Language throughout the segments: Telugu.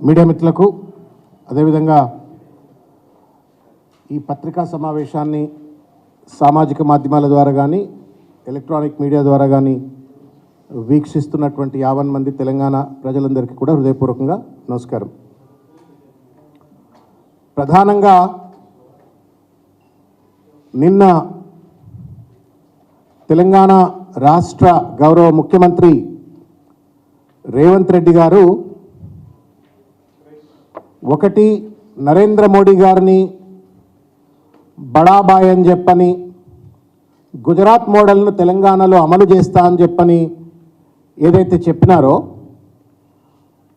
మీడియా మిత్రులకు అదేవిధంగా ఈ పత్రికా సమావేశాన్ని సామాజిక మాధ్యమాల ద్వారా కానీ ఎలక్ట్రానిక్ మీడియా ద్వారా కానీ వీక్షిస్తున్నటువంటి 50 మంది తెలంగాణ ప్రజలందరికీ కూడా హృదయపూర్వకంగా నమస్కారం. ప్రధానంగా నిన్న తెలంగాణ రాష్ట్ర గౌరవ ముఖ్యమంత్రి రేవంత్ రెడ్డి గారు ఒకటి నరేంద్ర మోడీ గారిని బడాబాయ్ అని చెప్పని గుజరాత్ మోడల్ను తెలంగాణలో అమలు చేస్తా అని చెప్పని ఏదైతే చెప్పినారో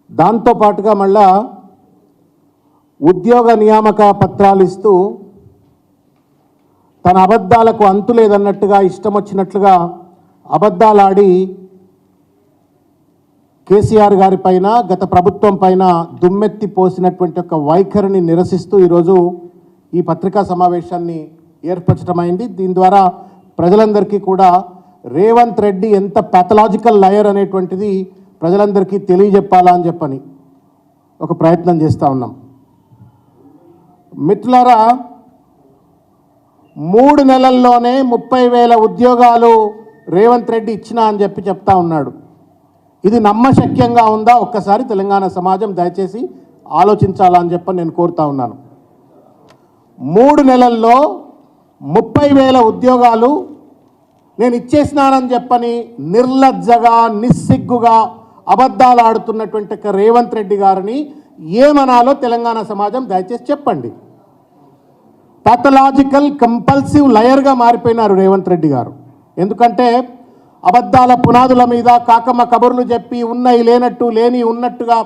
దాంతోపాటుగా మళ్ళా ఉద్యోగ నియామక పత్రాలు ఇస్తూ తన అబద్ధాలకు అంతు లేదన్నట్టుగా ఇష్టం వచ్చినట్లుగా అబద్ధాలాడి కేసీఆర్ గారి పైన గత ప్రభుత్వం పైన దుమ్మెత్తి పోసినటువంటి ఒక వైఖరిని నిరసిస్తూ ఈరోజు ఈ పత్రికా సమావేశాన్ని ఏర్పరచడమైంది. దీని ద్వారా ప్రజలందరికీ కూడా రేవంత్ రెడ్డి ఎంత ప్యాథలాజికల్ లయర్ అనేటువంటిది ప్రజలందరికీ తెలియజెప్పాలా అని చెప్పని ఒక ప్రయత్నం చేస్తూ ఉన్నాం. మిత్రులారా, 3 నెలల్లోనే 30,000 ఉద్యోగాలు రేవంత్ రెడ్డి ఇచ్చినా అని చెప్తా ఉన్నాడు. ఇది నమ్మశక్యంగా ఉందా? ఒక్కసారి తెలంగాణ సమాజం దయచేసి ఆలోచించాలా అని చెప్పని నేను కోరుతా ఉన్నాను. 3 నెలల్లో 30,000 ఉద్యోగాలు నేను ఇచ్చేసినానని చెప్పని నిర్లజ్జగా నిస్సిగ్గుగా అబద్ధాలు ఆడుతున్నటువంటి రేవంత్ రెడ్డి గారిని ఏమనాలో తెలంగాణ సమాజం దయచేసి చెప్పండి. పాథలాజికల్ కంపల్సివ్ లయర్గా మారిపోయినారు రేవంత్ రెడ్డి గారు. ఎందుకంటే అబద్ధాల పునాదుల మీద కాకమ్మ కబుర్లు చెప్పి ఉన్నాయి లేనట్టు లేని ఉన్నట్టుగా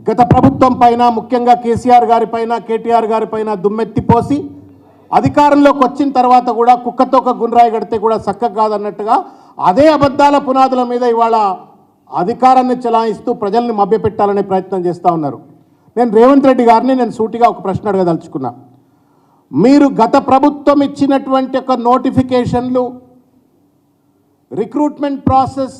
గత ప్రభుత్వం పైన ముఖ్యంగా కేసీఆర్ గారి పైన కేటీఆర్ గారి పైన దుమ్మెత్తిపోసి అధికారంలోకి వచ్చిన తర్వాత కూడా కుక్కతో ఒక గుండ్రాయి కడితే కూడా చక్కగా కాదన్నట్టుగా అదే అబద్ధాల పునాదుల మీద ఇవాళ అధికారాన్ని చెలాయిస్తూ ప్రజల్ని మభ్యపెట్టాలనే ప్రయత్నం చేస్తూ ఉన్నారు. నేను రేవంత్ రెడ్డి గారిని సూటిగా ఒక ప్రశ్న అడగదలుచుకున్నా. మీరు గత ప్రభుత్వం ఇచ్చినటువంటి ఒక నోటిఫికేషన్లు రిక్రూట్మెంట్ ప్రాసెస్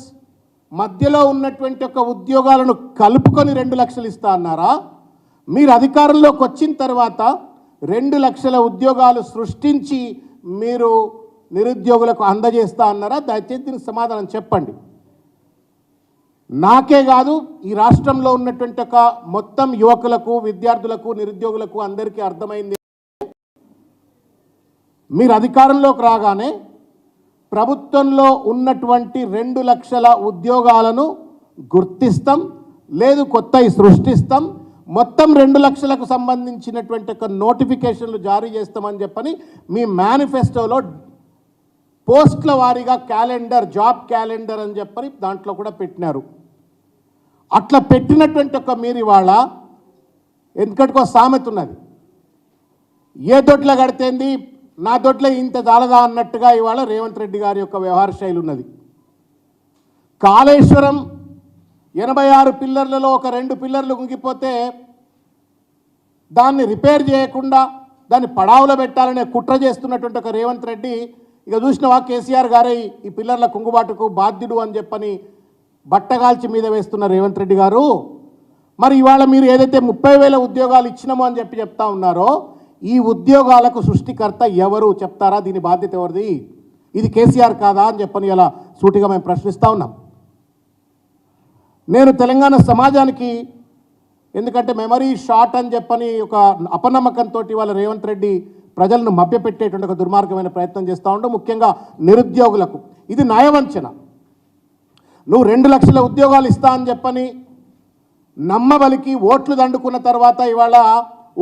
మధ్యలో ఉన్నటువంటి ఒక ఉద్యోగాలను కలుపుకొని 2 లక్షలు ఇస్తా అన్నారా? మీరు అధికారంలోకి వచ్చిన తర్వాత 2 లక్షల ఉద్యోగాలు సృష్టించి మీరు నిరుద్యోగులకు అందజేస్తా అన్నారా? దయచేసి దీనికి సమాధానం చెప్పండి. నాకే కాదు, ఈ రాష్ట్రంలో ఉన్నటువంటి ఒక మొత్తం యువకులకు విద్యార్థులకు నిరుద్యోగులకు అందరికీ అర్థమైంది. మీరు అధికారంలోకి రాగానే ప్రభుత్వంలో ఉన్నటువంటి 2 లక్షల ఉద్యోగాలను గుర్తిస్తాం, లేదు కొత్తవి సృష్టిస్తాం, మొత్తం 2 లక్షలకు సంబంధించినటువంటి ఒక నోటిఫికేషన్లు జారీ చేస్తామని చెప్పని మీ మేనిఫెస్టోలో పోస్టుల వారీగా క్యాలెండర్, జాబ్ క్యాలెండర్ అని చెప్పని దాంట్లో కూడా పెట్టినారు. అట్లా పెట్టినటువంటి ఒక మీరు ఇవాళ ఎందుకంటే సామెత ఉన్నది, ఏ దొడ్ల కడితేంది నా దొడ్ల ఇంత చాలదా అన్నట్టుగా ఇవాళ రేవంత్ రెడ్డి గారి యొక్క వ్యవహార శైలి ఉన్నది. కాళేశ్వరం 86 పిల్లర్లలో ఒక 2 పిల్లర్లు కుంగిపోతే దాన్ని రిపేర్ చేయకుండా దాన్ని పడావులో పెట్టాలనే కుట్ర చేస్తున్నటువంటి ఒక రేవంత్ రెడ్డి ఇక చూసినవా కేసీఆర్ గారే ఈ పిల్లర్ల కుంగుబాటుకు బాధ్యుడు అని చెప్పని బట్టగాల్చి మీద వేస్తున్న రేవంత్ రెడ్డి గారు. మరి ఇవాళ మీరు ఏదైతే 30,000 ఉద్యోగాలు ఇచ్చినామో అని చెప్తా ఉన్నారో ఈ ఉద్యోగాలకు సృష్టికర్త ఎవరు చెప్తారా? దీని బాధ్యత ఎవరిది? ఇది కేసీఆర్ కాదా అని చెప్పని ఇలా సూటిగా మేము ప్రశ్నిస్తూ ఉన్నాం. నేను తెలంగాణ సమాజానికి ఎందుకంటే మెమరీ షార్ట్ అని చెప్పని ఒక అపనమ్మకంతో ఇవాళ రేవంత్ రెడ్డి ప్రజలను మభ్యపెట్టేటువంటి ఒక దుర్మార్గమైన ప్రయత్నం చేస్తూ ఉంటూ ముఖ్యంగా నిరుద్యోగులకు ఇది న్యాయవంచన. నువ్వు 2 లక్షల ఉద్యోగాలు ఇస్తా అని చెప్పని నమ్మబలికి ఓట్లు దండుకున్న తర్వాత ఇవాళ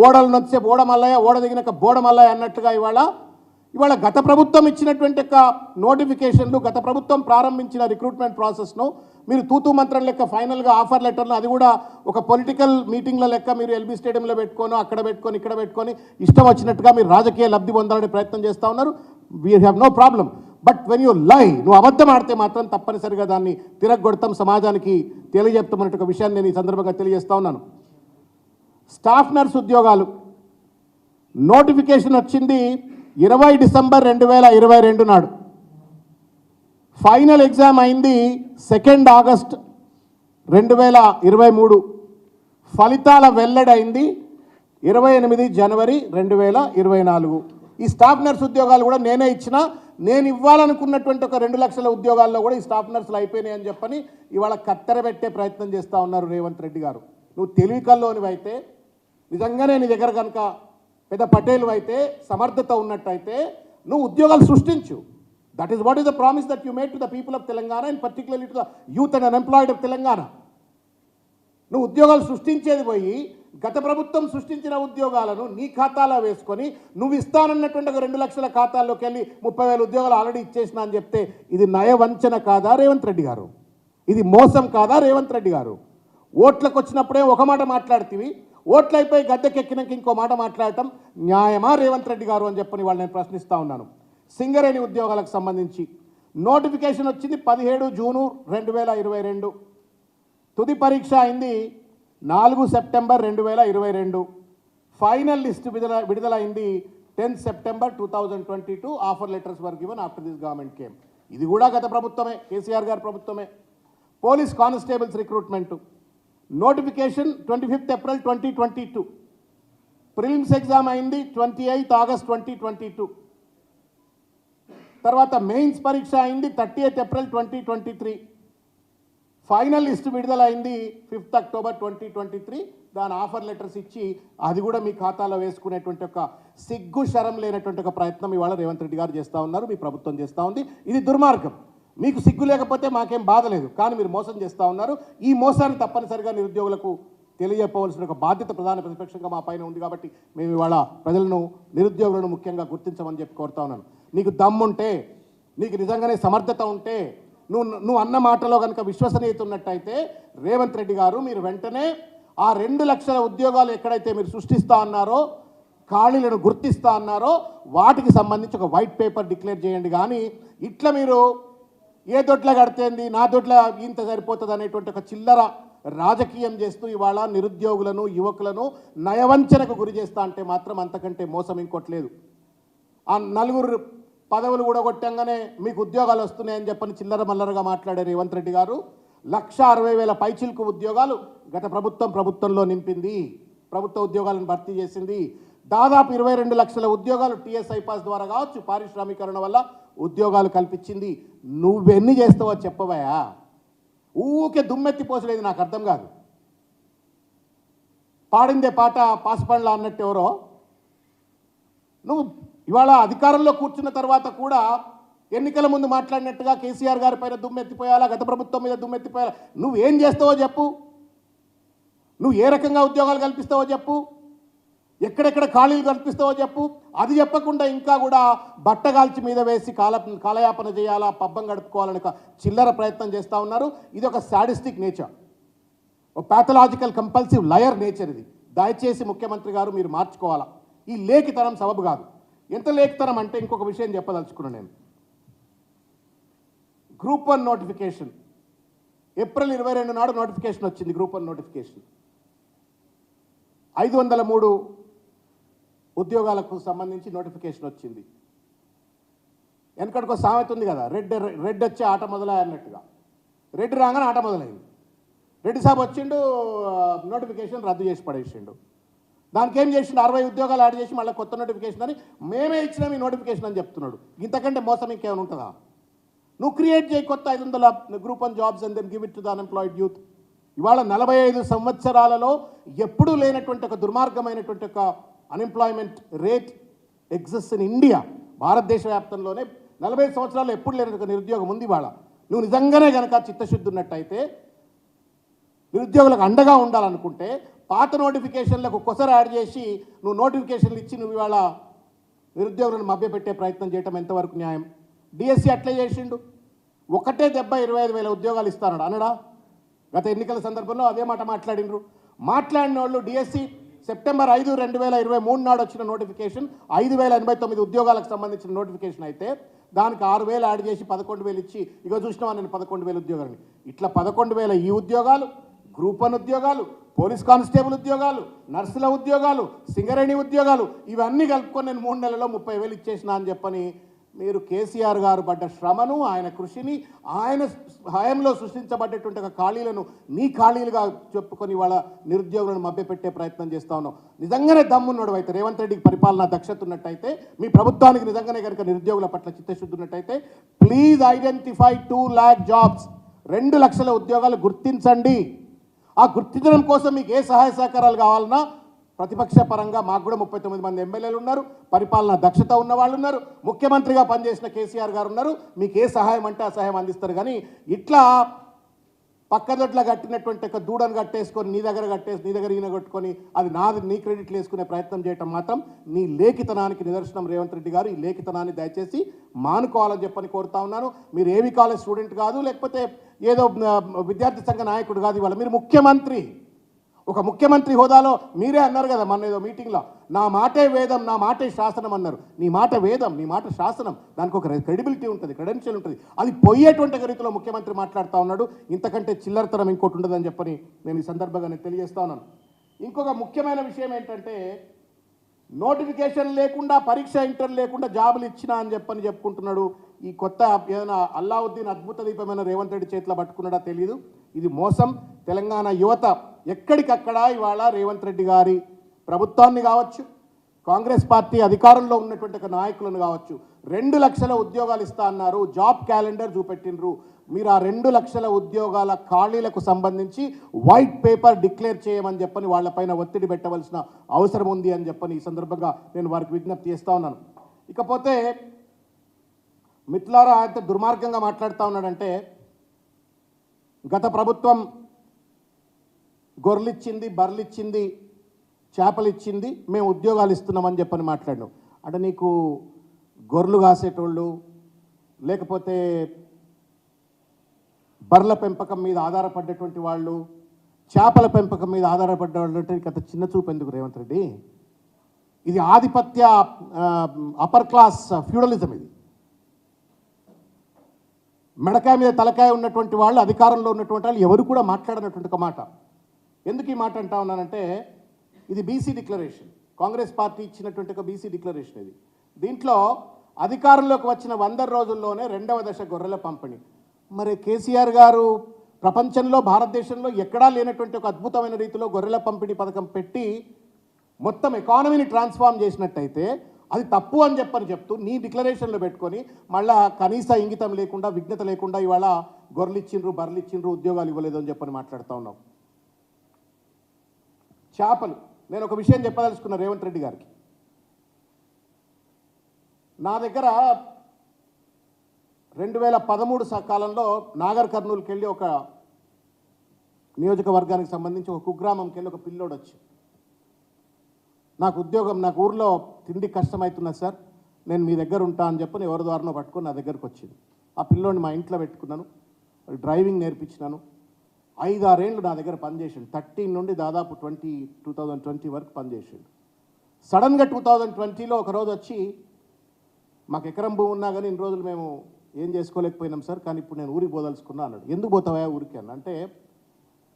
ఓడలు నొచ్చేపు ఓడమల్లయ్య, ఓడ దిగినాక బోడమల్లయ్య అన్నట్టుగా ఇవాళ గత ప్రభుత్వం ఇచ్చినటువంటి ఒక నోటిఫికేషన్లు, గత ప్రభుత్వం ప్రారంభించిన రిక్రూట్మెంట్ ప్రాసెస్ను మీరు తూతూ మంత్రం లెక్క ఫైనల్గా ఆఫర్ లెటర్లు, అది కూడా ఒక పొలిటికల్ మీటింగ్ల లెక్క మీరు ఎల్బీ స్టేడియంలో పెట్టుకొని అక్కడ పెట్టుకొని ఇక్కడ పెట్టుకొని ఇష్టం వచ్చినట్టుగా మీరు రాజకీయ లబ్ధి పొందాలనే ప్రయత్నం చేస్తూ ఉన్నారు. We have no problem. But when you lie, నువ్వు అబద్ధం ఆడితే మాత్రం తప్పనిసరిగా దాన్ని తిరగొడతాం, సమాజానికి తెలియజెప్తామనే ఒక విషయాన్ని నేను ఈ సందర్భంగా తెలియజేస్తూ ఉన్నాను. స్టాఫ్ నర్స్ ఉద్యోగాలు నోటిఫికేషన్ వచ్చింది 20 డిసెంబర్ 2022 నాడు. ఫైనల్ ఎగ్జామ్ అయింది 2 ఆగస్ట్ 2023. ఫలితాల వెల్లడైంది 28 జనవరి 2024. ఈ స్టాఫ్ నర్స్ ఉద్యోగాలు కూడా నేనే ఇచ్చిన, నేను ఇవ్వాలనుకున్నటువంటి ఒక 2 లక్షల ఉద్యోగాల్లో కూడా ఈ స్టాఫ్ నర్సులు అయిపోయినాయి అని చెప్పని ఇవాళ కత్తెర పెట్టే ప్రయత్నం చేస్తూ ఉన్నారు రేవంత్ రెడ్డి గారు. నువ్వు తెలివికల్లోనివైతే, నిజంగానే నీ దగ్గర కనుక పెద్ద పటేలు అయితే, సమర్థత ఉన్నట్టయితే నువ్వు ఉద్యోగాలు సృష్టించు. That is what is the promise that you made to the people of Telangana and particularly to the youth and unemployed of Telangana. నువ్వు ఉద్యోగాలు సృష్టించేది పోయి గత ప్రభుత్వం సృష్టించిన ఉద్యోగాలను నీ ఖాతాలో వేసుకొని నువ్వు ఇస్తానన్నటువంటి ఒక 2 లక్షల ఖాతాల్లోకి వెళ్ళి 30,000 ఉద్యోగాలు ఆల్రెడీ ఇచ్చేసినా అని చెప్తే ఇది నయవంచన కాదా రేవంత్ రెడ్డి గారు? ఇది మోసం కాదా రేవంత్ రెడ్డి గారు? ఓట్లకు వచ్చినప్పుడే ఒక మాట మాట్లాడుతీవి, ఓట్లు అయిపోయి గద్దెకెక్కినాక ఇంకో మాట మాట్లాడటం న్యాయమా రేవంత్ రెడ్డి గారు అని చెప్పని వాళ్ళు నేను ప్రశ్నిస్తూ ఉన్నాను. సింగరేణి ఉద్యోగాలకు సంబంధించి నోటిఫికేషన్ వచ్చింది 17 జూను 2022. తుది పరీక్ష అయింది 4 సెప్టెంబర్ 2022. ఫైనల్ లిస్ట్ విడుదలైంది 10 September 2022. Offer letters were given after this government came. ఇది కూడా గత ప్రభుత్వమే, కేసీఆర్ గారి ప్రభుత్వమే. Police constables recruitment notification 25 April 2022. Prelims exam అయింది 28 ఆగస్ట్ 2022. తర్వాత మెయిన్స్ పరీక్ష అయింది 30 ఏప్రిల్ 2023. ఫైనల్ లిస్ట్ విడుదలైంది 5 అక్టోబర్ 2023. దాని ఆఫర్ లెటర్స్ ఇచ్చి అది కూడా మీ ఖాతాలో వేసుకునేటువంటి ఒక సిగ్గు శరం లేనటువంటి ఒక ప్రయత్నం ఇవాళ రేవంత్ రెడ్డి గారు చేస్తూ ఉన్నారు, మీ ప్రభుత్వం చేస్తూ ఉంది. ఇది దుర్మార్గం. మీకు సిగ్గు లేకపోతే మాకేం బాధ లేదు, కానీ మీరు మోసం చేస్తూ ఉన్నారు. ఈ మోసాన్ని తప్పనిసరిగా నిరుద్యోగులకు తెలియజెప్పవలసిన ఒక బాధ్యత ప్రధాన ప్రతిపక్షంగా మా పైన ఉంది. కాబట్టి మేము ఇవాళ ప్రజలను, నిరుద్యోగులను ముఖ్యంగా గుర్తించమని చెప్పి కోరుతా ఉన్నాను. నీకు దమ్ముంటే, నీకు నిజంగానే సమర్థత ఉంటే, నువ్వు అన్న మాటలో కనుక విశ్వసనీయత ఉన్నట్టయితే రేవంత్ రెడ్డి గారు మీరు వెంటనే ఆ 2 లక్షల ఉద్యోగాలు ఎక్కడైతే మీరు సృష్టిస్తా అన్నారో, ఖాళీలను గుర్తిస్తా అన్నారో వాటికి సంబంధించి ఒక వైట్ పేపర్ డిక్లేర్ చేయండి. కానీ ఇట్లా మీరు ఏ దొడ్ల కడితేంది, నా దొడ్ల ఇంత సరిపోతుంది అనేటువంటి ఒక చిల్లర రాజకీయం చేస్తూ ఇవాళ నిరుద్యోగులను, యువకులను నయవంచనకు గురి చేస్తా అంటే మాత్రం అంతకంటే మోసం ఇంకోట్లేదు. ఆ 4 పదవులు కూడా కొట్టంగానే మీకు ఉద్యోగాలు వస్తున్నాయని చెప్పని చిల్లర మల్లరగా మాట్లాడే రేవంత్ రెడ్డి గారు 1,60,000 పైచిల్కు ఉద్యోగాలు గత ప్రభుత్వంలో నింపింది, ప్రభుత్వ ఉద్యోగాలను భర్తీ చేసింది. దాదాపు 22 లక్షల ఉద్యోగాలు టీఎస్ ఐపాస్ ద్వారా కావచ్చు, పారిశ్రామీకరణ వల్ల ఉద్యోగాలు కల్పించింది. నువ్వెన్ని చేస్తావో చెప్పవయా? ఊకే దుమ్మెత్తి పోసలేదు, నాకు అర్థం కాదు. పాడిందే పాట పాసిపండ్ల అన్నట్టు ఎవరో నువ్వు ఇవాళ అధికారంలో కూర్చున్న తర్వాత కూడా ఎన్నికల ముందు మాట్లాడినట్టుగా కేసీఆర్ గారి పైన దుమ్మెత్తిపోయాలా, గత ప్రభుత్వం మీద దుమ్మెత్తిపోయాలా? నువ్వేం చేస్తావో చెప్పు, నువ్వు ఏ రకంగా ఉద్యోగాలు కల్పిస్తావో చెప్పు, ఎక్కడెక్కడ ఖాళీలు కల్పిస్తావో చెప్పు. అది చెప్పకుండా ఇంకా కూడా బట్టగాల్చి మీద వేసి కాలయాపన చేయాలా, పబ్బం గడుపుకోవాలని ఒక చిల్లర ప్రయత్నం చేస్తూ ఉన్నారు. ఇది ఒక సాడిస్టిక్ నేచర్, ఒక ప్యాథలాజికల్ కంపల్సివ్ లయర్ నేచర్. ఇది దయచేసి ముఖ్యమంత్రి గారు మీరు మార్చుకోవాలా. ఈ లేఖితనం సబబు కాదు. ఎంత లేఖితనం అంటే ఇంకొక విషయం చెప్పదలుచుకున్నాను నేను. గ్రూప్ 1 నోటిఫికేషన్ ఏప్రిల్ 22 నాడు నోటిఫికేషన్ వచ్చింది. గ్రూప్ 1 నోటిఫికేషన్ 503 ఉద్యోగాలకు సంబంధించి నోటిఫికేషన్ వచ్చింది. వెనకటికో సామెత ఉంది కదా, రెడ్ వచ్చే ఆట మొదలయ్య అన్నట్టుగా. రెడ్ రాగానే ఆట మొదలైంది. రెడ్డి సాబ్ వచ్చిండు, నోటిఫికేషన్ రద్దు చేసి పడేసిండు. దానికి ఏం చేసిండు, 60 ఉద్యోగాలు యాడ్ చేసి మళ్ళీ కొత్త నోటిఫికేషన్ అని మేమే ఇచ్చినాం ఈ నోటిఫికేషన్ అని చెప్తున్నాడు. ఇంతకంటే మోసం ఇంకేమైనా ఉంటుందా? నువ్వు క్రియేట్ చేయి కొత్త 500 group 1 jobs and then give it to the unemployed youth. ఇవాళ 45 సంవత్సరాలలో ఎప్పుడూ లేనటువంటి ఒక దుర్మార్గమైనటువంటి ఒక unemployment rate exist in India. భారతదేశ వ్యాప్తంలోనే 45 సంవత్సరాల్లో ఎప్పుడు లేని ఒక నిరుద్యోగం ఉంది. ఇవాళ నువ్వు నిజంగానే కనుక చిత్తశుద్ధి ఉన్నట్టయితే, నిరుద్యోగులకు అండగా ఉండాలనుకుంటే పాత నోటిఫికేషన్లకు కొసరు యాడ్ చేసి నువ్వు నోటిఫికేషన్లు ఇచ్చి నువ్వు ఇవాళ నిరుద్యోగులను మభ్యపెట్టే ప్రయత్నం చేయటం ఎంతవరకు న్యాయం? డిఎస్సి అట్లే చేసిండు, ఒకటే దెబ్బ 25,000 ఉద్యోగాలు ఇస్తానడు అనడా? గత ఎన్నికల సందర్భంలో అదే మాట మాట్లాడినరు. మాట్లాడిన వాళ్ళు డిఎస్సి సెప్టెంబర్ 5, 2023 నాడు వచ్చిన నోటిఫికేషన్ 5,089 ఉద్యోగాలకు సంబంధించిన నోటిఫికేషన్ అయితే దానికి 6,000 యాడ్ చేసి 11,000 ఇచ్చి ఇక చూసినావా నేను 11,000 ఉద్యోగాలని. ఇట్లా 11,000 ఈ ఉద్యోగాలు, గ్రూప్ 1 ఉద్యోగాలు, పోలీస్ కానిస్టేబుల్ ఉద్యోగాలు, నర్సుల ఉద్యోగాలు, సింగరేణి ఉద్యోగాలు, ఇవన్నీ కలుపుకొని నేను 3 నెలల్లో 30,000 ఇచ్చేసిన అని చెప్పని మీరు కేసీఆర్ గారు పడ్డ శ్రమను, ఆయన కృషిని, ఆయన హయాంలో సృష్టించబడ్డటువంటి ఒక ఖాళీలను నీ ఖాళీలుగా చెప్పుకొని వాళ్ళ నిరుద్యోగులను మభ్యపెట్టే ప్రయత్నం చేస్తా ఉన్నాం. నిజంగానే దమ్మున్నాడు అయితే రేవంత్ రెడ్డికి పరిపాలనా దక్షత ఉన్నట్టయితే, మీ ప్రభుత్వానికి నిజంగానే కనుక నిరుద్యోగుల పట్ల చిత్తశుద్ధి ఉన్నట్టయితే, ప్లీజ్ ఐడెంటిఫై 2 lakh జాబ్స్, 2 లక్షల ఉద్యోగాలు గుర్తించండి. ఆ గుర్తించడం కోసం మీకు ఏ సహాయ సహకారాలు కావాలన్నా ప్రతిపక్ష పరంగా మాకు కూడా 39 మంది ఎమ్మెల్యేలు ఉన్నారు, పరిపాలన దక్షత ఉన్న వాళ్ళు ఉన్నారు, ముఖ్యమంత్రిగా పనిచేసిన కేసీఆర్ గారు ఉన్నారు. మీకు ఏ సహాయం అంటే ఆ సహాయం అందిస్తారు. కానీ ఇట్లా పక్కదొట్లా కట్టినటువంటి ఒక దూడను కట్టేసుకొని నీ దగ్గర ఈయన కొట్టుకొని అది నాది నీ క్రెడిట్లు వేసుకునే ప్రయత్నం చేయటం మాత్రం నీ లేఖితనానికి నిదర్శనం. రేవంత్ రెడ్డి గారు ఈ లేఖితనాన్ని దయచేసి మానుకోవాలని చెప్పని కోరుతా ఉన్నాను. మీరు ఏవి కాలేజ్ స్టూడెంట్ కాదు, లేకపోతే ఏదో విద్యార్థి సంఘ నాయకుడు కాదు. ఇవాళ మీరు ముఖ్యమంత్రి, ఒక ముఖ్యమంత్రి హోదాలో మీరే అన్నారు కదా మొన్న ఏదో మీటింగ్లో, నా మాటే వేదం, నా మాటే శాసనం అన్నారు. నీ మాట వేదం, నీ మాట శాసనం, దానికి ఒక క్రెడిబిలిటీ ఉంటుంది, క్రెడెన్షియల్ ఉంటుంది. అది పోయేటువంటి రీతిలో ముఖ్యమంత్రి మాట్లాడుతూ ఉన్నాడు. ఇంతకంటే చిల్లరతనం ఇంకోటి ఉండదని చెప్పని నేను ఈ సందర్భంగా నేను తెలియజేస్తా ఉన్నాను. ఇంకొక ముఖ్యమైన విషయం ఏంటంటే, నోటిఫికేషన్ లేకుండా, పరీక్ష ఇంటర్ లేకుండా జాబులు ఇచ్చినా అని చెప్పని చెప్పుకుంటున్నాడు. ఈ కొత్త ఏదైనా అల్లావుద్దీన్ అద్భుత దీపమైన రేవంత్ రెడ్డి చేతిలో పట్టుకున్నాడా తెలియదు. ఇది మోసం. తెలంగాణ యువత ఎక్కడికక్కడ ఇవాళ రేవంత్ రెడ్డి గారి ప్రభుత్వాన్ని కావచ్చు, కాంగ్రెస్ పార్టీ అధికారంలో ఉన్నటువంటి ఒక నాయకులను కావచ్చు, 2 లక్షల ఉద్యోగాలు ఇస్తా అన్నారు, జాబ్ క్యాలెండర్ చూపెట్టినరు. మీరు ఆ 2 లక్షల ఉద్యోగాల ఖాళీలకు సంబంధించి వైట్ పేపర్ డిక్లేర్ చేయమని చెప్పని వాళ్ళపైన ఒత్తిడి పెట్టవలసిన అవసరం ఉంది అని చెప్పని ఈ సందర్భంగా నేను వారికి విజ్ఞప్తి చేస్తూ ఉన్నాను. ఇకపోతే మిత్రులారా, ఎంత దుర్మార్గంగా మాట్లాడుతూ ఉన్నాడంటే, గత ప్రభుత్వం గొర్రెలిచ్చింది, బర్రెలిచ్చింది, చేపలు ఇచ్చింది, మేము ఉద్యోగాలు ఇస్తున్నామని చెప్పని మాట్లాడినాం. అంటే నీకు గొర్రెలు కాసేటోళ్ళు, లేకపోతే బర్రెల పెంపకం మీద ఆధారపడ్డటువంటి వాళ్ళు, చేపల పెంపకం మీద ఆధారపడ్డ వాళ్ళు గత చిన్న చూపు ఎందుకు రేవంత్ రెడ్డి? ఇది ఆధిపత్య అప్పర్ క్లాస్ ఫ్యూడలిజం. ఇది మెడకాయ మీద తలకాయ ఉన్నటువంటి వాళ్ళు, అధికారంలో ఉన్నటువంటి వాళ్ళు ఎవరు కూడా మాట్లాడనటువంటి ఒక మాట. ఎందుకు ఈ మాట అంటా ఉన్నానంటే, ఇది బీసీ డిక్లరేషన్, కాంగ్రెస్ పార్టీ ఇచ్చినటువంటి ఒక బీసీ డిక్లరేషన్. ఇది దీంట్లో అధికారంలోకి వచ్చిన 100 రోజుల్లోనే 2వ దశ గొర్రెల పంపిణీ. మరి కేసీఆర్ గారు ప్రపంచంలో, భారతదేశంలో ఎక్కడా లేనటువంటి ఒక అద్భుతమైన రీతిలో గొర్రెల పంపిణీ పథకం పెట్టి మొత్తం ఎకానమీని ట్రాన్స్ఫార్మ్ చేసినట్టయితే అది తప్పు అని చెప్తూ నీ డిక్లరేషన్లో పెట్టుకొని మళ్ళా కనీస ఇంగితం లేకుండా, విఘ్నత లేకుండా ఇవాళ గొర్రెలు ఇచ్చిండ్రు, బర్రెలు ఇచ్చిండ్రు, ఉద్యోగాలు ఇవ్వలేదు అని చెప్పని మాట్లాడుతూ ఉన్నాం. చేపలు, నేను ఒక విషయం చెప్పదలుచుకున్నా రేవంత్ రెడ్డి గారికి. నా దగ్గర 2013 కాలంలో నాగర్ కర్నూలుకి వెళ్ళి ఒక నియోజకవర్గానికి సంబంధించి ఒక కుగ్రామంకి వెళ్ళి ఒక పిల్లోడు వచ్చి, నాకు ఉద్యోగం, నాకు ఊర్లో తిండి కష్టమవుతున్నది సార్, నేను మీ దగ్గర ఉంటా అని చెప్పని ఎవరి ద్వారానో పట్టుకొని నా దగ్గరకు వచ్చింది. ఆ పిల్లోడిని మా ఇంట్లో పెట్టుకున్నాను, డ్రైవింగ్ నేర్పించినాను. 5-6 ఏళ్ళు నా దగ్గర పనిచేసిండు. 13 నుండి దాదాపు 2020 వరకు పనిచేసిండు. సడన్గా 2020లో ఒకరోజు వచ్చి, మాకు ఎకరం భూమి ఉన్నా కానీ ఇన్ని రోజులు మేము ఏం చేసుకోలేకపోయినాం సార్, కానీ ఇప్పుడు నేను ఊరికి పోదలుచుకున్నా అన్నాడు. ఎందుకు పోతావా ఊరికి అన్న అంటే,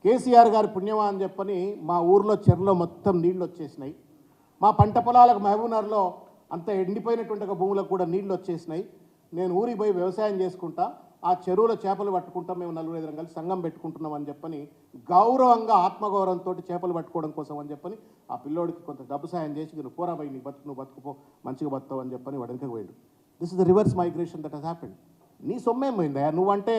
కేసీఆర్ గారి పుణ్యమా అని చెప్పని మా ఊర్లో చెరువులో మొత్తం నీళ్ళు వచ్చేసినాయి, మా పంట పొలాలకు మహబూబ్నగర్లో అంత ఎండిపోయినటువంటి ఒక భూములకు కూడా నీళ్ళు వచ్చేసినాయి, నేను ఊరికి పోయి వ్యవసాయం చేసుకుంటా, ఆ చెరువులో చేపలు పట్టుకుంటాం, మేము 4-5 కలిసి సంఘం పెట్టుకుంటున్నాం అని చెప్పని గౌరవంగా, ఆత్మగౌరవంతో చేపలు పట్టుకోవడం కోసం అని చెప్పని ఆ పిల్లోడికి కొంత డబ్బు సాయం చేసి, నువ్వు పోరా పోయి, నువ్వు బతుకుపో, మంచిగా బతుకుతావు అని చెప్పని వాడు వెనక పోయాడు. This is the reverse migration that has happened. నీ సొమ్మేం పోయిందా? నువ్వంటే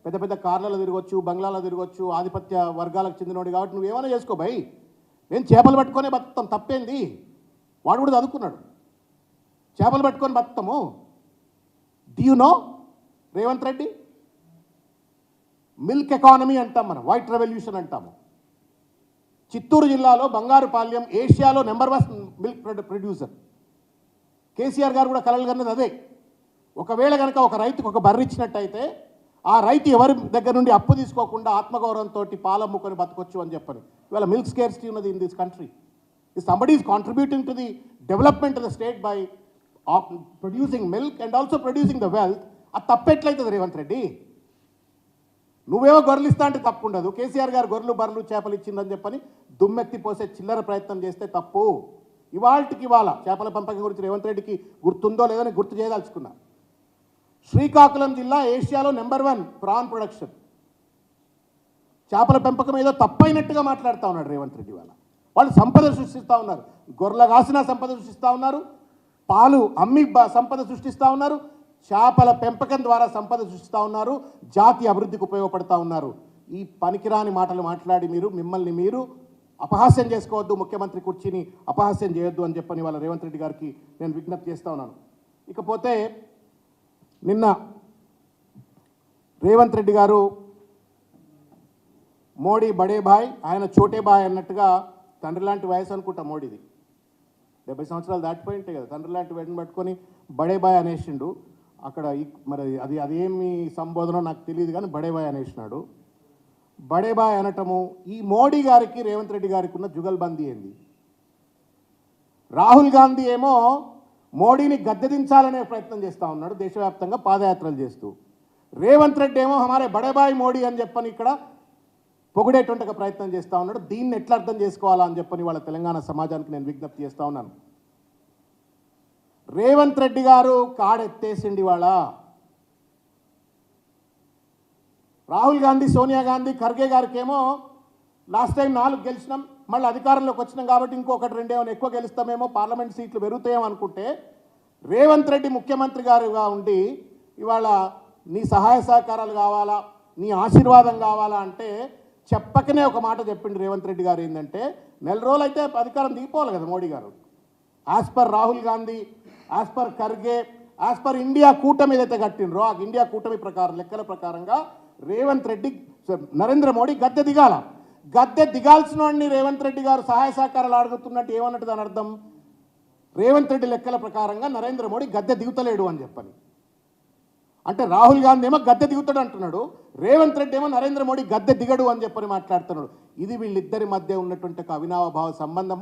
పెద్ద పెద్ద కార్లలో తిరగొచ్చు, బంగ్లాలో తిరగొచ్చు, ఆధిపత్య వర్గాలకు చెందినోడు కాబట్టి నువ్వేమైనా చేసుకో భయ్, నేను చేపలు పట్టుకొనే బతుకుతాం, తప్పేంది? వాడు కూడా చదువుకున్నాడు, చేపలు పట్టుకొని బతుకుతాము. Do you know Revanth Reddy, milk economy అంటాం మనం, వైట్ రెవల్యూషన్ అంటాము. చిత్తూరు జిల్లాలో బంగారుపాలెం ఏషియాలో #1 మిల్క్ ప్రొడ్యూసర్. కేసీఆర్ గారు కూడా కలలు కన్నది అదే. ఒకవేళ కనుక ఒక రైతుకు ఒక బర్రె ఇచ్చినట్టయితే ఆ రైతు ఎవరి దగ్గర నుండి అప్పు తీసుకోకుండా ఆత్మగౌరవంతో పాలమ్ముకొని బతకొచ్చు అని చెప్పని. ఇవాళ మిల్క్ స్కేర్సిటీ ఉన్నది in this country. Somebody is contributing to the development of the state by producing milk and also producing the wealth. అది తప్పెట్లయితుంది రేవంత్ రెడ్డి? నువ్వేమో గొర్రెలు ఇస్తా అంటే తప్పు ఉండదు, కేసీఆర్ గారు గొర్రెలు, బర్రెలు, చేపలు ఇచ్చిందని చెప్పని దుమ్మెత్తి పోసే చిల్లర ప్రయత్నం చేస్తే తప్పు. ఇవాళ చేపల పెంపకం గురించి రేవంత్ రెడ్డికి గుర్తుందో లేదో నేను గుర్తు చేయదలుచుకున్నా. శ్రీకాకుళం జిల్లా ఏషియాలో #1 ప్రాన్ ప్రొడక్షన్. చేపల పెంపకం ఏదో తప్పైనట్టుగా మాట్లాడుతూ ఉన్నాడు రేవంత్ రెడ్డి. వాళ్ళు సంపద సృష్టిస్తూ ఉన్నారు, గొర్రెల కాసిన సంపద సృష్టిస్తూ ఉన్నారు, పాలు అమ్మి సంపద సృష్టిస్తూ ఉన్నారు, చేపల పెంపకం ద్వారా సంపద సృష్టిస్తూ ఉన్నారు, జాతి అభివృద్ధికి ఉపయోగపడుతూ ఉన్నారు. ఈ పనికిరాని మాటలు మాట్లాడి మిమ్మల్ని మీరు అపహాస్యం చేసుకోవద్దు, ముఖ్యమంత్రి కుర్చీని అపహాస్యం చేయొద్దు అని చెప్పని వాళ్ళ రేవంత్ రెడ్డి గారికి నేను విజ్ఞప్తి చేస్తూ ఉన్నాను. ఇకపోతే నిన్న రేవంత్ రెడ్డి గారు మోడీ బడే బాయ్, ఆయన చోటే బాయ్ అన్నట్టుగా, తండ్రి లాంటి వయసు అనుకుంటా మోడీది, 70 సంవత్సరాలు దాటిపోయి ఉంటాయి కదా, తండ్రి లాంటి వెంటనే పట్టుకొని బడే బాయ్ అనేసిండు. అక్కడ మరి అదేమి సంబోధన నాకు తెలియదు కానీ బడే బాయ్ అనేసినాడు. బడే బాయ్ అనటము ఈ మోడీ గారికి రేవంత్ రెడ్డి గారికి ఉన్న జుగల్బందీ ఏంది? రాహుల్ గాంధీ ఏమో మోడీని గద్దెదించాలనే ప్రయత్నం చేస్తూ ఉన్నాడు దేశవ్యాప్తంగా పాదయాత్రలు చేస్తూ. రేవంత్ రెడ్డి ఏమో హమారే బడే బాయ్ మోడీ అని చెప్పని ఇక్కడ పొగిడేటువంటి ప్రయత్నం చేస్తూ ఉన్నాడు. దీన్ని ఎట్లా అర్థం చేసుకోవాలా అని చెప్పని వాళ్ళ తెలంగాణ సమాజానికి నేను విజ్ఞప్తి చేస్తూ ఉన్నాను. రేవంత్ రెడ్డి గారు కాడెత్తేసిండి వాళ్ళ. రాహుల్ గాంధీ, సోనియా గాంధీ, ఖర్గే గారికి ఏమో లాస్ట్ టైం 4 గెలిచినాం, మళ్ళీ అధికారంలోకి వచ్చినాం కాబట్టి ఇంకొకటి 2 ఏమైనా ఎక్కువ గెలుస్తామేమో, పార్లమెంట్ సీట్లు పెరుగుతాయేమో అనుకుంటే, రేవంత్ రెడ్డి ముఖ్యమంత్రి గారుగా ఉండి ఇవాళ నీ సహాయ సహకారాలు కావాలా, నీ ఆశీర్వాదం కావాలా అంటే చెప్పకనే ఒక మాట చెప్పిండు రేవంత్ రెడ్డి గారు. ఏంటంటే 4 రోజులు అయితే అధికారం దిగిపోవాలి కదా మోడీ గారు. As per Rahul Gandhi, as per Kharge, as per India కూటమి ఏదైతే కట్టిండ్రో ఆ ఇండియా కూటమి ప్రకారం లెక్కల ప్రకారంగా రేవంత్ రెడ్డి, నరేంద్ర మోడీ గద్దె దిగాల. గద్దె దిగాల్సిన వాడిని రేవంత్ రెడ్డి గారు సహాయ సహకారాలు అడుగుతున్నట్టు ఏమన్నట్టు దాని అర్థం? రేవంత్ రెడ్డి లెక్కల ప్రకారంగా నరేంద్ర మోడీ గద్దె దిగుతలేడు అని చెప్పని. అంటే రాహుల్ గాంధీ ఏమో గద్దె దిగుతాడు అంటున్నాడు, రేవంత్ రెడ్డి ఏమో నరేంద్ర మోడీ గద్దె దిగడు అని చెప్పని మాట్లాడుతున్నాడు. ఇది వీళ్ళిద్దరి మధ్య ఉన్నటువంటి ఒక అవినావభావ సంబంధం.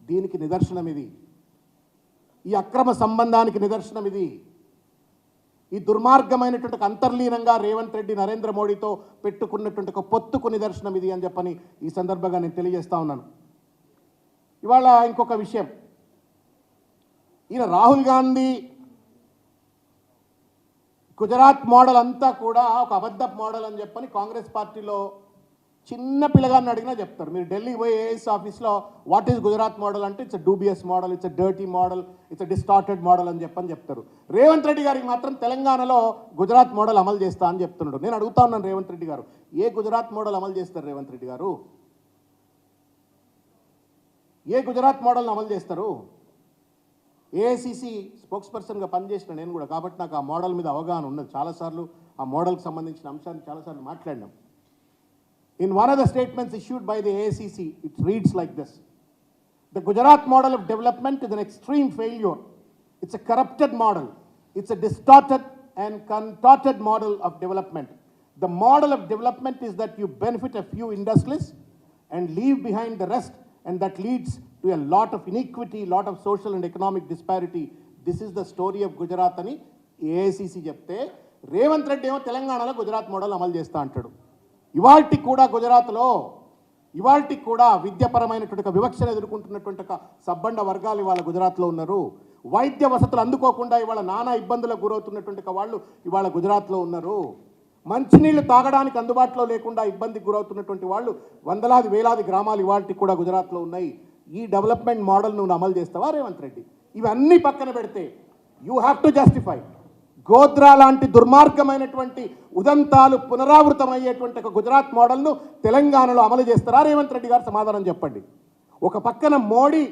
దీనికి నిదర్శనం ఇది, ఈ అక్రమ సంబంధానికి నిదర్శనం ఇది, ఈ దుర్మార్గమైనటువంటి అంతర్లీనంగా రేవంత్ రెడ్డి నరేంద్ర మోడీతో పెట్టుకున్నటువంటి ఒక పొత్తుకు నిదర్శనం ఇది అని చెప్పని ఈ సందర్భంగా నేను తెలియజేస్తా ఉన్నాను. ఇవాళ ఇంకొక విషయం, ఈయన రాహుల్ గాంధీ గుజరాత్ మోడల్ అంతా కూడా ఒక అబద్ధపు మోడల్ అని చెప్పని కాంగ్రెస్ పార్టీలో చిన్న పిల్లగాన్ని అడిగినా చెప్తారు. మీరు ఢిల్లీ పోయి ఏఎస్ ఆఫీస్లో వాట్ ఈజ్ గుజరాత్ మోడల్ అంటే it's dubious model, it's dirty model, it's distorted model అని చెప్పని చెప్తారు. రేవంత్ రెడ్డి గారికి మాత్రం తెలంగాణలో గుజరాత్ మోడల్ అమలు చేస్తా అని చెప్తున్నాడు. నేను అడుగుతా ఉన్నాను రేవంత్ రెడ్డి గారు, ఏ గుజరాత్ మోడల్ అమలు చేస్తారు రేవంత్ రెడ్డి గారు? ఏ గుజరాత్ మోడల్ని అమలు చేస్తారు? ఏఐసిసి స్పోక్స్ పర్సన్గా పనిచేసిన నేను కూడా, కాబట్టి నాకు ఆ మోడల్ మీద అవగాహన ఉన్నది. చాలాసార్లు ఆ మోడల్కి సంబంధించిన అంశాన్ని చాలాసార్లు మాట్లాడినాం. In one of the statements issued by the AICC, it reads like this: the Gujarat model of development is an extreme failure. It's a corrupted model. It's a distorted and contorted model of development. The model of development is that you benefit a few industrialists and leave behind the rest, and that leads to a lot of inequity, lot of social and economic disparity. This is the story of Gujarat ani AICC చెప్తే రేవంత్ రెడ్డి ఏమో తెలంగాణలో గుజరాత్ మోడల్ అమలు చేస్తా అంటాడు. ఇవాల్టి కూడా గుజరాత్లో ఇవాల్టి కూడా విద్యాపరమైనటువంటి వివక్షను ఎదుర్కొంటున్నటువంటి ఒక సబ్బండ వర్గాలు ఇవాళ గుజరాత్లో ఉన్నారు. వైద్య వసతులు అందుకోకుండా ఇవాళ నానా ఇబ్బందులకు గురవుతున్నటువంటి వాళ్ళు ఇవాళ గుజరాత్లో ఉన్నారు. మంచినీళ్లు తాగడానికి అందుబాటులో లేకుండా ఇబ్బందికి గురవుతున్నటువంటి వాళ్ళు వందలాది వేలాది గ్రామాలు ఇవాల్టి కూడా గుజరాత్లో ఉన్నాయి. ఈ డెవలప్మెంట్ మోడల్ నువ్వు అమలు చేస్తావా రేవంత్ రెడ్డి? ఇవన్నీ పక్కన పెడితే you have to justify. Godhra లాంటి దుర్మార్గమైనటువంటి ఉదంతాలు పునరావృతమయ్యేటువంటి ఒక గుజరాత్ మోడల్ను తెలంగాణలో అమలు చేస్తారా రేవంత్ రెడ్డి గారు? సమాధానం చెప్పండి. ఒక పక్కన మోడీ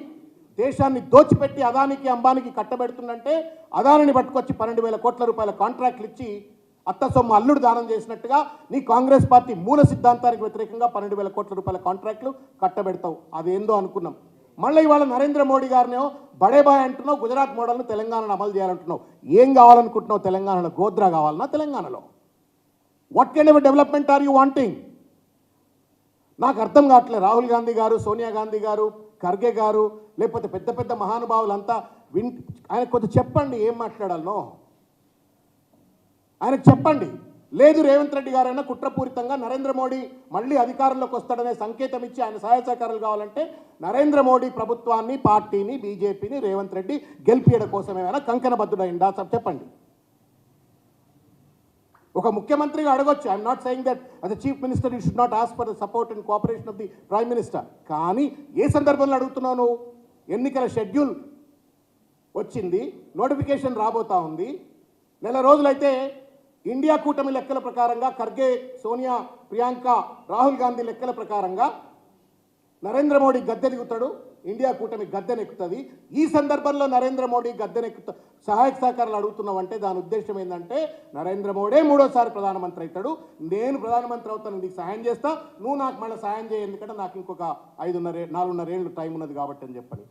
దేశాన్ని దోచిపెట్టి అదానికి అంబానికి కట్టబెడుతుందంటే అదానిని పట్టుకొచ్చి 12,000 కోట్ల రూపాయల కాంట్రాక్ట్లు ఇచ్చి అత్త సొమ్ము అల్లుడు దానం చేసినట్టుగా నీ కాంగ్రెస్ పార్టీ మూల సిద్ధాంతానికి వ్యతిరేకంగా 12,000 కోట్ల రూపాయల కాంట్రాక్ట్లు కట్టబెడతావు. అదేందో అనుకున్నాం. మళ్ళీ ఇవాళ నరేంద్ర మోడీ గారినేమో బడేబాయ్ అంటున్నావు, గుజరాత్ మోడల్ను తెలంగాణలో అమలు చేయాలంటున్నావు. ఏం కావాలనుకుంటున్నావు తెలంగాణలో? గోద్రా కావాలన్నా తెలంగాణలో? What kind of development are you wanting? నాకు అర్థం కావట్లేదు. రాహుల్ గాంధీ గారు, సోనియా గాంధీ గారు, ఖర్గే గారు, లేకపోతే పెద్ద పెద్ద మహానుభావులంతా ఆయన కొంచెం చెప్పండి ఏం మాట్లాడాలనో ఆయనకు చెప్పండి. లేదు రేవంత్ రెడ్డి గారైనా కుట్రపూరితంగా నరేంద్ర మోడీ మళ్ళీ అధికారంలోకి వస్తాడనే సంకేతం ఇచ్చి ఆయన సహాయ సహకారాలు కావాలంటే నరేంద్ర మోడీ ప్రభుత్వాన్ని, పార్టీని, బీజేపీని రేవంత్ రెడ్డి గెలిపియడం కోసం ఏమైనా కంకణబద్ధుడైందా చెప్పండి. ఒక ముఖ్యమంత్రిగా అడగొచ్చు. I'm not saying that as chief minister you should not ask for the support and cooperation of the prime minister. కానీ ఏ సందర్భంలో అడుగుతున్నావు నువ్వు? ఎన్నికల షెడ్యూల్ వచ్చింది, నోటిఫికేషన్ రాబోతా ఉంది, నెల రోజులైతే ఇండియా కూటమి లెక్కల ప్రకారంగా ఖర్గే, సోనియా, ప్రియాంక, రాహుల్ గాంధీ లెక్కల ప్రకారంగా నరేంద్ర మోడీ గద్దెనెక్కుతాడు, ఇండియా కూటమి గద్దెనెక్కుతుంది. ఈ సందర్భంలో నరేంద్ర మోడీ గద్దెనెక్కుతా సహాయక సహకారాలు అడుగుతున్నావంటే దాని ఉద్దేశం ఏంటంటే నరేంద్ర మోడీ మూడోసారి ప్రధానమంత్రి అవుతాడు, నేను ప్రధానమంత్రి అవుతాను, నీకు సహాయం చేస్తా, నువ్వు నాకు మళ్ళీ సహాయం చేయ, ఎందుకంటే నాకు ఇంకొక 4.5 ఏళ్ళు టైం ఉన్నది కాబట్టి అని చెప్పని.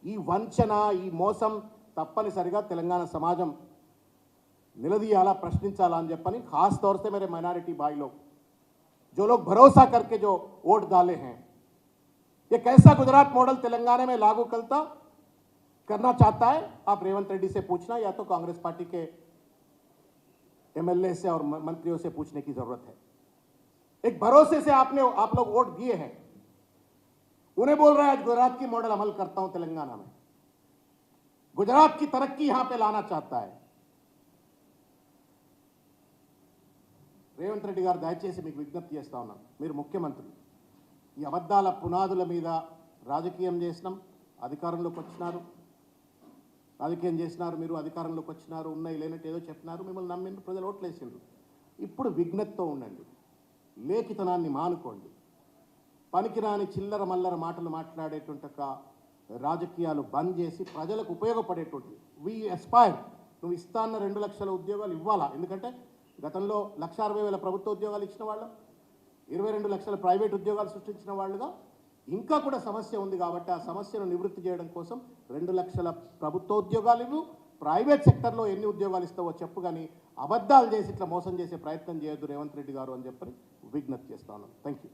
ఈ వంచన, ఈ మోసం తప్పనిసరిగా తెలంగాణ సమాజం నిలదీయాలా, ప్రశ్నించాలా అని చెప్పని. खास तौर से मेरे माइनॉरिटी भाई लोग जो लोग भरोसा करके जो वोट डाले हैं, ये कैसा गुजरात मॉडल तेलंगाना में लागू करना चाहता है, आप रेवंत रेड्डी से पूछना या तो कांग्रेस पार्टी के एमएलए से और मंत्रियों से पूछने की जरूरत है. एक भरोसे से आप लोग वोट दिए हैं, उन्हें बोल रहा है आज गुजरात की मॉडल अमल करता हूं तेलंगाना में, गुजरात की तरक्की यहां पे लाना चाहता है. రేవంత్ రెడ్డి గారు దయచేసి మీకు విజ్ఞప్తి చేస్తా ఉన్నాను, మీరు ముఖ్యమంత్రి, ఈ అబద్ధాల పునాదుల మీద రాజకీయం చేసినాం, అధికారంలోకి వచ్చినారు, రాజకీయం చేసినారు, మీరు అధికారంలోకి వచ్చినారు, ఉన్నాయి లేనట్టు ఏదో చెప్పినారు, మిమ్మల్ని నమ్మిండ్రు, ప్రజలు ఓట్లేసిండ్రు. ఇప్పుడు విజ్ఞతతో ఉండండి, లేఖితనాన్ని మానుకోండి, పనికిరాని చిల్లర మల్లర మాటలు మాట్లాడేటువంటి ఒక రాజకీయాలు బంద్ చేసి ప్రజలకు ఉపయోగపడేటువంటి వి ఎస్పైర్. నువ్వు ఇస్తా అన్న 2 లక్షల ఉద్యోగాలు ఇవ్వాలా, ఎందుకంటే గతంలో 1,60,000 ప్రభుత్వ ఉద్యోగాలు ఇచ్చిన వాళ్ళం, 22 లక్షల ప్రైవేట్ ఉద్యోగాలు సృష్టించిన వాళ్ళుగా ఇంకా కూడా సమస్య ఉంది. కాబట్టి ఆ సమస్యను నివృత్తి చేయడం కోసం 2 లక్షల ప్రభుత్వ ఉద్యోగాలు ఇవ్వు, ప్రైవేట్ సెక్టర్లో ఎన్ని ఉద్యోగాలు ఇస్తావో చెప్పు, కానీ అబద్ధాలు చేసి ఇట్లా మోసం చేసే ప్రయత్నం చేయొద్దు రేవంత్ రెడ్డి గారు అని చెప్పి విజ్ఞప్తి చేస్తా ఉన్నాను. Thank you.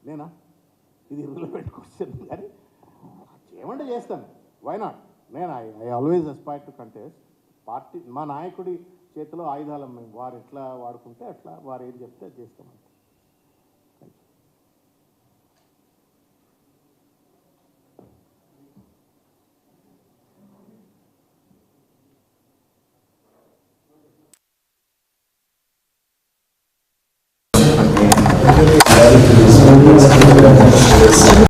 నేనా, ఇది రిలవెంట్ క్వశ్చన్, కానీ ఏమంటే చేస్తాను, వై నాట్. నేను I always aspire to contest. Party మా నాయకుడి చేతిలో ఆయుధాలం, మేము వారు ఎట్లా వాడుకుంటే అట్లా, వారు ఏం చెప్తే అది చేస్తామంటే.